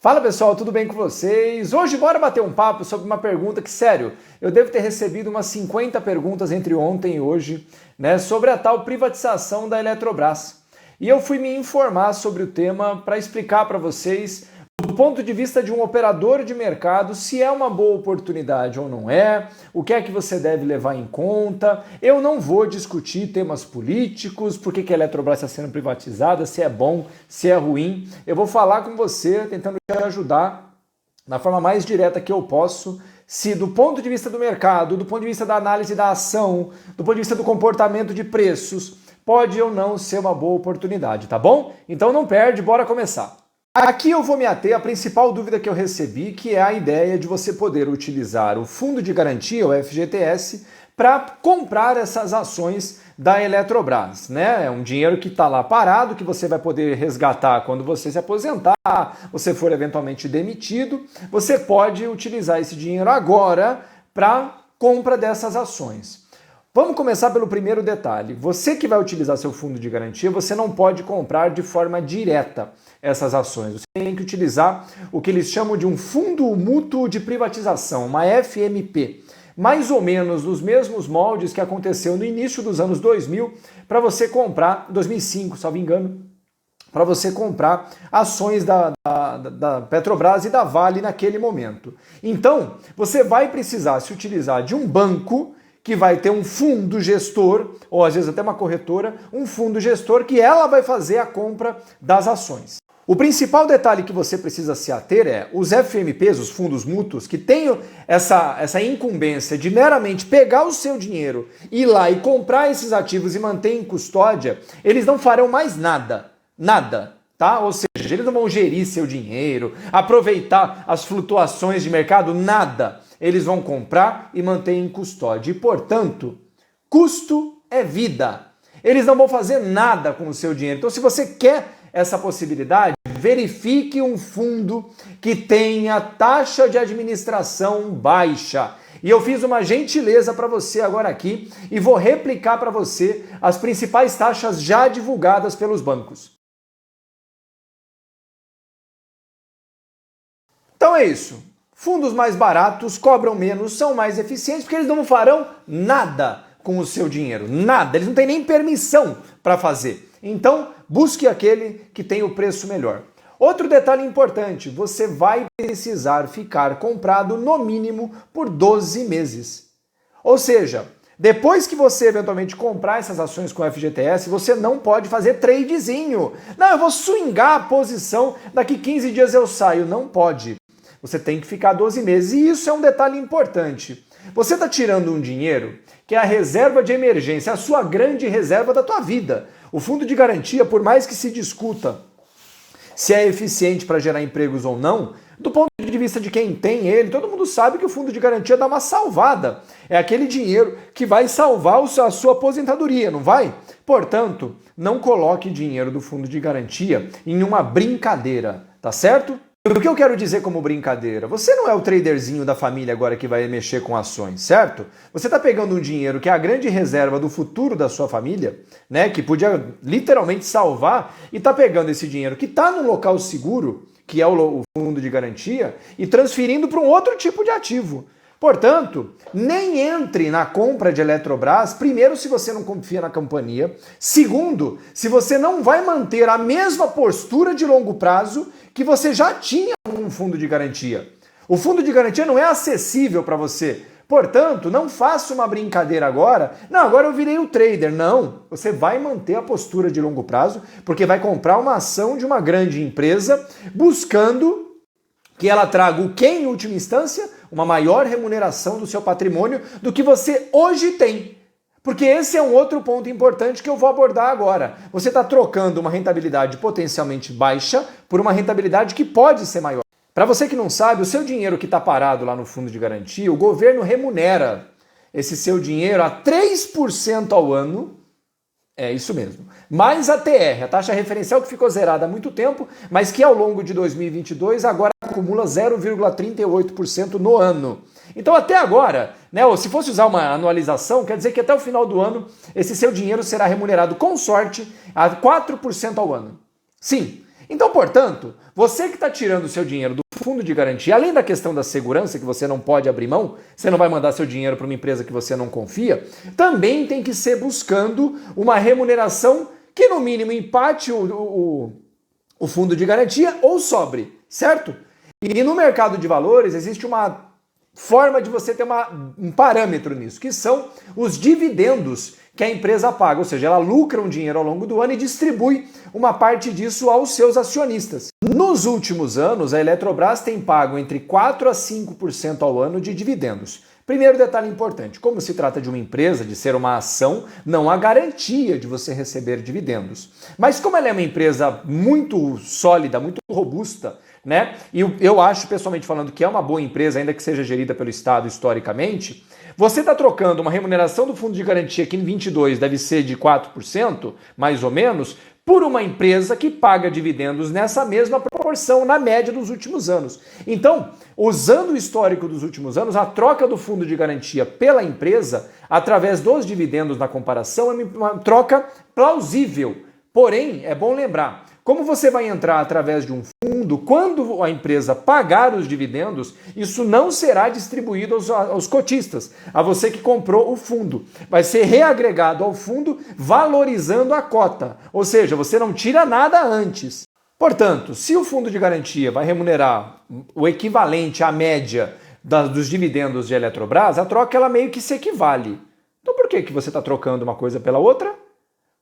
Fala pessoal, tudo bem com vocês? Hoje bora bater um papo sobre uma pergunta que, sério, eu devo ter recebido umas 50 perguntas entre ontem e hoje, né, sobre a tal privatização da Eletrobras. E eu fui me informar sobre o tema para explicar para vocês, do ponto de vista de um operador de mercado, se é uma boa oportunidade ou não é, o que é que você deve levar em conta. Eu não vou discutir temas políticos, por que a Eletrobras está sendo privatizada, se é bom, se é ruim. Eu vou falar com você, tentando te ajudar da forma mais direta que eu posso, se do ponto de vista do mercado, do ponto de vista da análise da ação, do ponto de vista do comportamento de preços, pode ou não ser uma boa oportunidade, tá bom? Então não perde, bora começar. Aqui eu vou me ater à principal dúvida que eu recebi, que é a ideia de você poder utilizar o Fundo de Garantia, o FGTS, para comprar essas ações da Eletrobras, né? É um dinheiro que está lá parado, que você vai poder resgatar quando você se aposentar, você for eventualmente demitido, você pode utilizar esse dinheiro agora para compra dessas ações. Vamos começar pelo primeiro detalhe. Você que vai utilizar seu fundo de garantia, você não pode comprar de forma direta essas ações. Você tem que utilizar o que eles chamam de um fundo mútuo de privatização, uma FMP. Mais ou menos nos mesmos moldes que aconteceu no início dos anos 2000, para você comprar, 2005, salvo engano, para você comprar ações da Petrobras e da Vale naquele momento. Então, você vai precisar se utilizar de um banco que vai ter um fundo gestor, ou às vezes até uma corretora, um fundo gestor que ela vai fazer a compra das ações. O principal detalhe que você precisa se ater é os FMPs, os fundos mútuos, que têm essa incumbência de meramente pegar o seu dinheiro, ir lá e comprar esses ativos e manter em custódia, eles não farão mais nada. Nada. Tá? Ou seja, eles não vão gerir seu dinheiro, aproveitar as flutuações de mercado, nada. Eles vão comprar e manter em custódia. E, portanto, custo é vida. Eles não vão fazer nada com o seu dinheiro. Então, se você quer essa possibilidade, verifique um fundo que tenha taxa de administração baixa. E eu fiz uma gentileza para você agora aqui e vou replicar para você as principais taxas já divulgadas pelos bancos. Então é isso. Fundos mais baratos cobram menos, são mais eficientes, porque eles não farão nada com o seu dinheiro. Nada. Eles não têm nem permissão para fazer. Então, busque aquele que tem o preço melhor. Outro detalhe importante, você vai precisar ficar comprado no mínimo por 12 meses. Ou seja, depois que você eventualmente comprar essas ações com o FGTS, você não pode fazer tradezinho. Não, eu vou swingar a posição, daqui 15 dias eu saio. Não pode. Você tem que ficar 12 meses. E isso é um detalhe importante. Você está tirando um dinheiro que é a reserva de emergência, a sua grande reserva da tua vida. O fundo de garantia, por mais que se discuta se é eficiente para gerar empregos ou não, do ponto de vista de quem tem ele, todo mundo sabe que o fundo de garantia dá uma salvada. É aquele dinheiro que vai salvar a sua aposentadoria, não vai? Portanto, não coloque dinheiro do fundo de garantia em uma brincadeira, tá certo? O que eu quero dizer como brincadeira? Você não é o traderzinho da família agora que vai mexer com ações, certo? Você está pegando um dinheiro que é a grande reserva do futuro da sua família, né? Que podia literalmente salvar, e está pegando esse dinheiro que está num local seguro, que é o fundo de garantia, e transferindo para um outro tipo de ativo. Portanto, nem entre na compra de Eletrobras, primeiro, se você não confia na companhia, segundo, se você não vai manter a mesma postura de longo prazo que você já tinha com um fundo de garantia. O fundo de garantia não é acessível para você. Portanto, não faça uma brincadeira agora. Não, agora eu virei o trader. Não, você vai manter a postura de longo prazo, porque vai comprar uma ação de uma grande empresa, buscando que ela traga o quê em última instância? Uma maior remuneração do seu patrimônio do que você hoje tem. Porque esse é um outro ponto importante que eu vou abordar agora. Você está trocando uma rentabilidade potencialmente baixa por uma rentabilidade que pode ser maior. Para você que não sabe, o seu dinheiro que está parado lá no fundo de garantia, o governo remunera esse seu dinheiro a 3% ao ano. É isso mesmo. Mais a TR, a taxa referencial que ficou zerada há muito tempo, mas que ao longo de 2022 agora acumula 0,38% no ano. Então até agora, né, ou se fosse usar uma anualização, quer dizer que até o final do ano esse seu dinheiro será remunerado com sorte a 4% ao ano. Sim. Então, portanto, você que está tirando o seu dinheiro do fundo de garantia, além da questão da segurança, que você não pode abrir mão, você não vai mandar seu dinheiro para uma empresa que você não confia, também tem que ser buscando uma remuneração que no mínimo empate o fundo de garantia ou sobre, certo? E no mercado de valores existe uma forma de você ter um parâmetro nisso, que são os dividendos que a empresa paga, ou seja, ela lucra um dinheiro ao longo do ano e distribui uma parte disso aos seus acionistas. Nos últimos anos, a Eletrobras tem pago entre 4% a 5% ao ano de dividendos. Primeiro detalhe importante, como se trata de uma empresa, de ser uma ação, não há garantia de você receber dividendos. Mas como ela é uma empresa muito sólida, muito robusta, né? E eu acho, pessoalmente falando, que é uma boa empresa, ainda que seja gerida pelo Estado historicamente, você está trocando uma remuneração do fundo de garantia que em 22 deve ser de 4%, mais ou menos, por uma empresa que paga dividendos nessa mesma proporção, na média dos últimos anos. Então, usando o histórico dos últimos anos, a troca do fundo de garantia pela empresa, através dos dividendos na comparação, é uma troca plausível. Porém, é bom lembrar, como você vai entrar através de um fundo, quando a empresa pagar os dividendos, isso não será distribuído aos cotistas, a você que comprou o fundo. Vai ser reagregado ao fundo, valorizando a cota. Ou seja, você não tira nada antes. Portanto, se o fundo de garantia vai remunerar o equivalente à média dos dividendos de Eletrobras, a troca ela meio que se equivale. Então por que você está trocando uma coisa pela outra?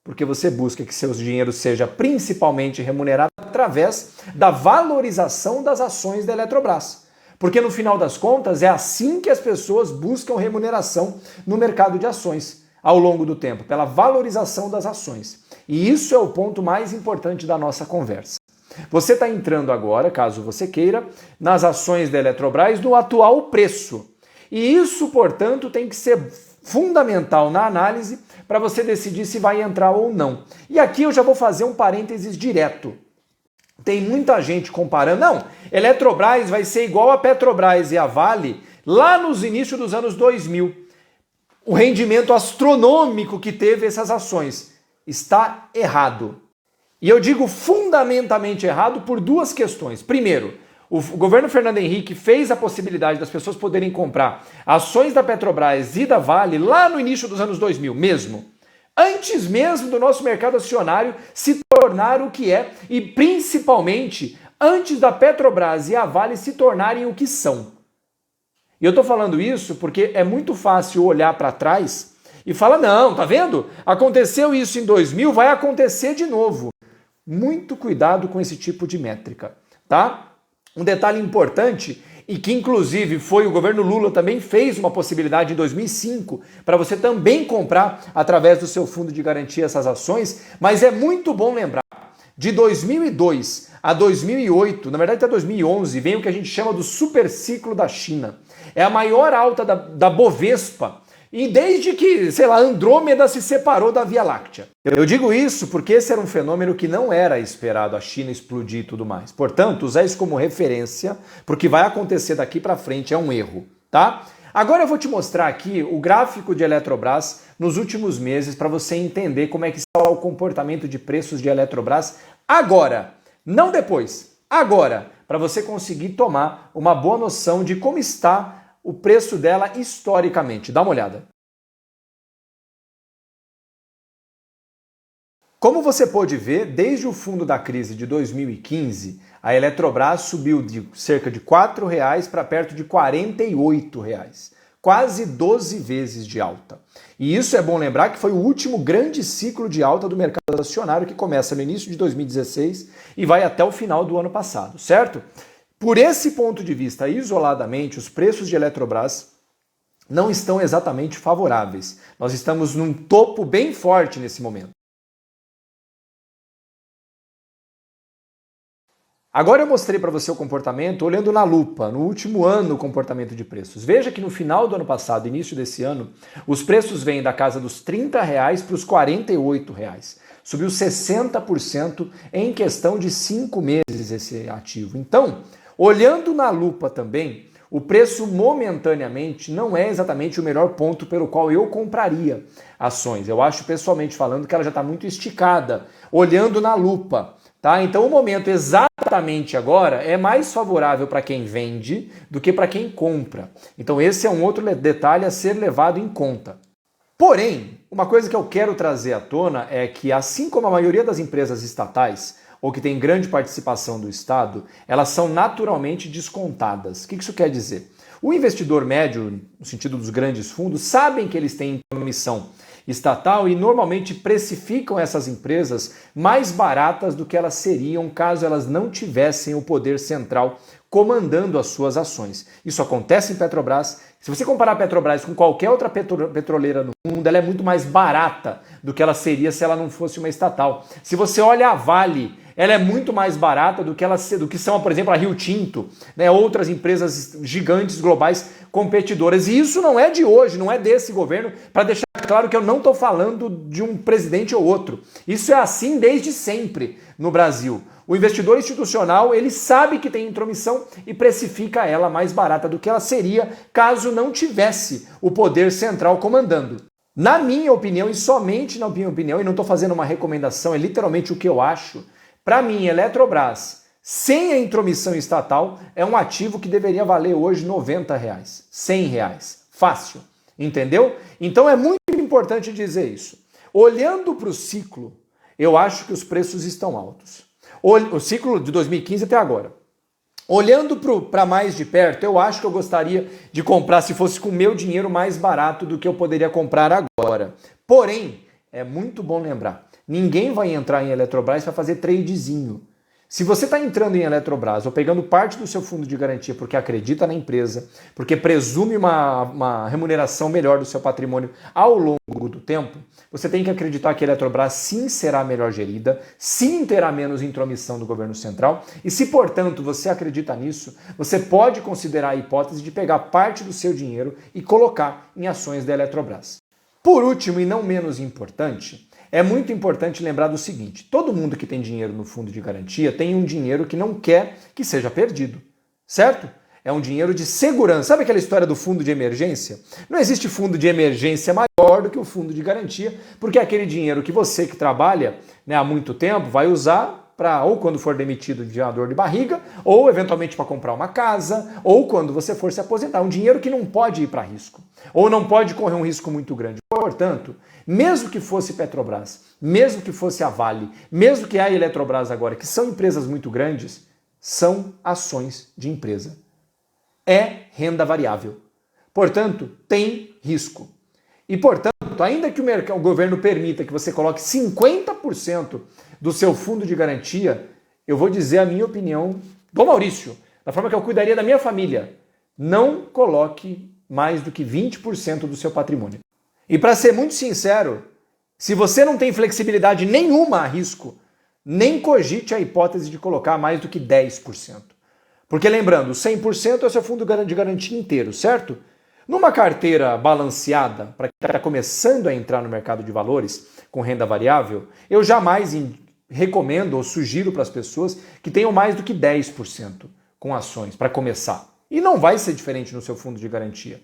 Porque você busca que seu dinheiro seja principalmente remunerado através da valorização das ações da Eletrobras. Porque no final das contas é assim que as pessoas buscam remuneração no mercado de ações ao longo do tempo, pela valorização das ações. E isso é o ponto mais importante da nossa conversa. Você está entrando agora, caso você queira, nas ações da Eletrobras no atual preço. E isso, portanto, tem que ser fundamental na análise para você decidir se vai entrar ou não. E aqui eu já vou fazer um parênteses direto. Tem muita gente comparando, não, Eletrobras vai ser igual a Petrobras e a Vale lá nos inícios dos anos 2000. O rendimento astronômico que teve essas ações está errado. E eu digo fundamentalmente errado por duas questões. Primeiro, o governo Fernando Henrique fez a possibilidade das pessoas poderem comprar ações da Petrobras e da Vale lá no início dos anos 2000 mesmo. Antes mesmo do nosso mercado acionário se tornar o que é e principalmente antes da Petrobras e a Vale se tornarem o que são. E eu estou falando isso porque é muito fácil olhar para trás e falar, não, tá vendo? Aconteceu isso em 2000, vai acontecer de novo. Muito cuidado com esse tipo de métrica, tá? Um detalhe importante, e que inclusive foi o governo Lula também fez uma possibilidade em 2005 para você também comprar através do seu fundo de garantia essas ações, mas é muito bom lembrar, de 2002 a 2008, na verdade até 2011, vem o que a gente chama do super ciclo da China. É a maior alta da Bovespa, e desde que, sei lá, Andrômeda se separou da Via Láctea. Eu digo isso porque esse era um fenômeno que não era esperado, a China explodir e tudo mais. Portanto, usar isso como referência, porque vai acontecer daqui para frente, é um erro, tá? Agora eu vou te mostrar aqui o gráfico de Eletrobras nos últimos meses para você entender como é que está o comportamento de preços de Eletrobras agora, não depois, agora, para você conseguir tomar uma boa noção de como está o preço dela historicamente. Dá uma olhada. Como você pôde ver, desde o fundo da crise de 2015, a Eletrobras subiu de cerca de R$ 4,00 para perto de R$ 48,00. Quase 12 vezes de alta. E isso é bom lembrar que foi o último grande ciclo de alta do mercado acionário que começa no início de 2016 e vai até o final do ano passado, certo? Por esse ponto de vista, isoladamente, os preços de Eletrobras não estão exatamente favoráveis. Nós estamos num topo bem forte nesse momento. Agora eu mostrei para você o comportamento olhando na lupa, no último ano, o comportamento de preços. Veja que no final do ano passado, início desse ano, os preços vêm da casa dos R$ 30,00 para os R$ 48,00. Subiu 60% em questão de 5 meses esse ativo. Então, olhando na lupa também, o preço momentaneamente não é exatamente o melhor ponto pelo qual eu compraria ações. Eu acho, pessoalmente falando, que ela já está muito esticada, olhando na lupa. Tá? Então o momento exatamente agora é mais favorável para quem vende do que para quem compra. Então esse é um outro detalhe a ser levado em conta. Porém, uma coisa que eu quero trazer à tona é que, assim como a maioria das empresas estatais, ou que tem grande participação do Estado, elas são naturalmente descontadas. O que isso quer dizer? O investidor médio, no sentido dos grandes fundos, sabem que eles têm emissão estatal e normalmente precificam essas empresas mais baratas do que elas seriam caso elas não tivessem o poder central comandando as suas ações. Isso acontece em Petrobras. Se você comparar a Petrobras com qualquer outra petroleira no mundo, ela é muito mais barata do que ela seria se ela não fosse uma estatal. Se você olha a Vale, ela é muito mais barata do que são, por exemplo, a Rio Tinto, né, outras empresas gigantes globais competidoras. E isso não é de hoje, não é desse governo, para deixar claro que eu não estou falando de um presidente ou outro. Isso é assim desde sempre no Brasil. O investidor institucional, ele sabe que tem intromissão e precifica ela mais barata do que ela seria caso não tivesse o poder central comandando. Na minha opinião, e somente na minha opinião, e não estou fazendo uma recomendação, é literalmente o que eu acho, para mim, Eletrobras, sem a intromissão estatal, é um ativo que deveria valer hoje R$90, R$100, fácil, entendeu? Então é muito importante dizer isso. Olhando para o ciclo, eu acho que os preços estão altos. O ciclo de 2015 até agora. Olhando para mais de perto, eu acho que eu gostaria de comprar, se fosse com o meu dinheiro, mais barato do que eu poderia comprar agora. Porém, é muito bom lembrar, ninguém vai entrar em Eletrobras para fazer tradezinho. Se você está entrando em Eletrobras ou pegando parte do seu fundo de garantia porque acredita na empresa, porque presume uma remuneração melhor do seu patrimônio ao longo do tempo, você tem que acreditar que a Eletrobras sim será melhor gerida, sim terá menos intromissão do governo central e se, portanto, você acredita nisso, você pode considerar a hipótese de pegar parte do seu dinheiro e colocar em ações da Eletrobras. Por último, e não menos importante, é muito importante lembrar do seguinte, todo mundo que tem dinheiro no fundo de garantia tem um dinheiro que não quer que seja perdido, certo? É um dinheiro de segurança. Sabe aquela história do fundo de emergência? Não existe fundo de emergência maior do que o fundo de garantia, porque é aquele dinheiro que você que trabalha, né, há muito tempo vai usar para ou quando for demitido de uma dor de barriga, ou eventualmente para comprar uma casa, ou quando você for se aposentar. Um dinheiro que não pode ir para risco, ou não pode correr um risco muito grande. Portanto, mesmo que fosse Petrobras, mesmo que fosse a Vale, mesmo que a Eletrobras agora, que são empresas muito grandes, são ações de empresa. É renda variável. Portanto, tem risco. E, portanto, ainda que o governo permita que você coloque 50% do seu fundo de garantia, eu vou dizer a minha opinião do Maurício, da forma que eu cuidaria da minha família. Não coloque mais do que 20% do seu patrimônio. E para ser muito sincero, se você não tem flexibilidade nenhuma a risco, nem cogite a hipótese de colocar mais do que 10%. Porque lembrando, 100% é o seu fundo de garantia inteiro, certo? Numa carteira balanceada, para quem está começando a entrar no mercado de valores com renda variável, eu jamais recomendo ou sugiro para as pessoas que tenham mais do que 10% com ações para começar. E não vai ser diferente no seu fundo de garantia.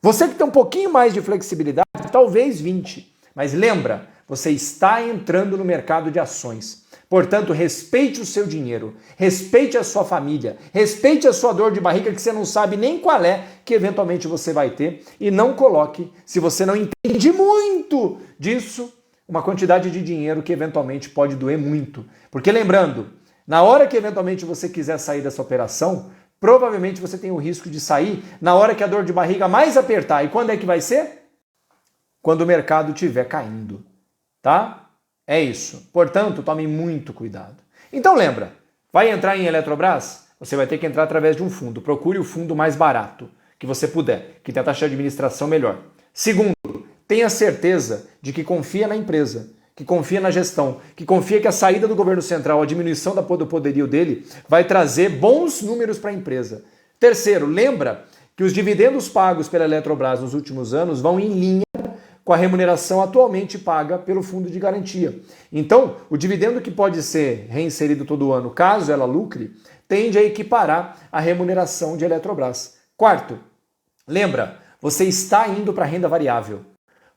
Você que tem um pouquinho mais de flexibilidade, talvez 20%. Mas lembra, você está entrando no mercado de ações. Portanto, respeite o seu dinheiro, respeite a sua família, respeite a sua dor de barriga que você não sabe nem qual é que eventualmente você vai ter e não coloque, se você não entende muito disso, uma quantidade de dinheiro que eventualmente pode doer muito. Porque lembrando, na hora que eventualmente você quiser sair dessa operação, provavelmente você tem o risco de sair na hora que a dor de barriga mais apertar. E quando é que vai ser? Quando o mercado estiver caindo, tá? É isso. Portanto, tome muito cuidado. Então lembra, vai entrar em Eletrobras? Você vai ter que entrar através de um fundo. Procure o fundo mais barato que você puder, que tem a taxa de administração melhor. Segundo, tenha certeza de que confia na empresa, que confia na gestão, que confia que a saída do governo central, a diminuição do poderio dele, vai trazer bons números para a empresa. Terceiro, lembra que os dividendos pagos pela Eletrobras nos últimos anos vão em linha com a remuneração atualmente paga pelo fundo de garantia. Então, o dividendo que pode ser reinserido todo ano, caso ela lucre, tende a equiparar a remuneração de Eletrobras. Quarto, lembra, você está indo para a renda variável.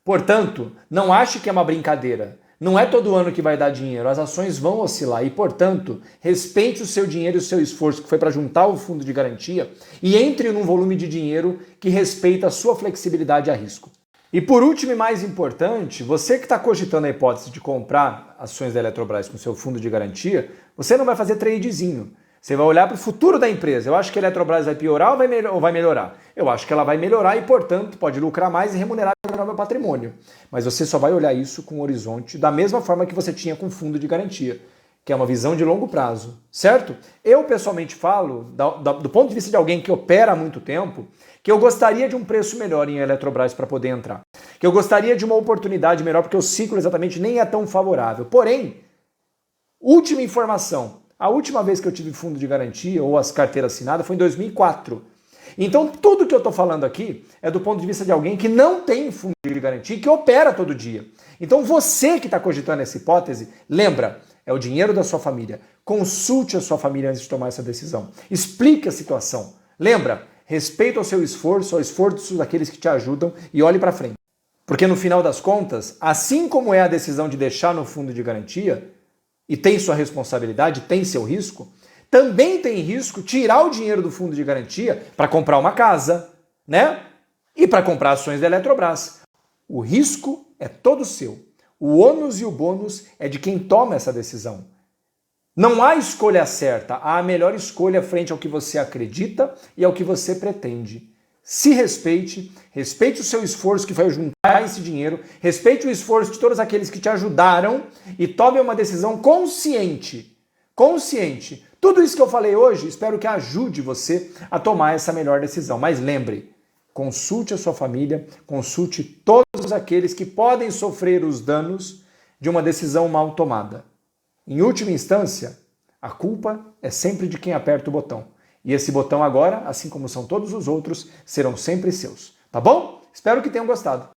Portanto, não ache que é uma brincadeira. Não é todo ano que vai dar dinheiro, as ações vão oscilar e, portanto, respeite o seu dinheiro e o seu esforço que foi para juntar o fundo de garantia e entre num volume de dinheiro que respeita a sua flexibilidade a risco. E por último e mais importante, você que está cogitando a hipótese de comprar ações da Eletrobras com seu fundo de garantia, você não vai fazer tradezinho. Você vai olhar para o futuro da empresa. Eu acho que a Eletrobras vai piorar ou vai melhorar? Eu acho que ela vai melhorar e, portanto, pode lucrar mais e remunerar o meu patrimônio. Mas você só vai olhar isso com um horizonte da mesma forma que você tinha com fundo de garantia, que é uma visão de longo prazo, certo? Eu, pessoalmente, falo, do ponto de vista de alguém que opera há muito tempo, que eu gostaria de um preço melhor em Eletrobras para poder entrar. Que eu gostaria de uma oportunidade melhor, porque o ciclo exatamente nem é tão favorável. Porém, última informação. A última vez que eu tive fundo de garantia ou as carteiras assinadas foi em 2004. Então, tudo que eu estou falando aqui é do ponto de vista de alguém que não tem fundo de garantia e que opera todo dia. Então, você que está cogitando essa hipótese, lembra, é o dinheiro da sua família. Consulte a sua família antes de tomar essa decisão. Explique a situação. Lembra, respeita o seu esforço, ao esforço daqueles que te ajudam e olhe para frente. Porque no final das contas, assim como é a decisão de deixar no fundo de garantia, e tem sua responsabilidade, tem seu risco, também tem risco tirar o dinheiro do fundo de garantia para comprar uma casa, né? E para comprar ações da Eletrobras. O risco é todo seu. O ônus e o bônus é de quem toma essa decisão. Não há escolha certa, há a melhor escolha frente ao que você acredita e ao que você pretende. Se respeite, respeite o seu esforço que foi juntar esse dinheiro, respeite o esforço de todos aqueles que te ajudaram e tome uma decisão consciente. Consciente. Tudo isso que eu falei hoje, espero que ajude você a tomar essa melhor decisão. Mas lembre, consulte a sua família, consulte todos aqueles que podem sofrer os danos de uma decisão mal tomada. Em última instância, a culpa é sempre de quem aperta o botão. E esse botão agora, assim como são todos os outros, serão sempre seus. Tá bom? Espero que tenham gostado.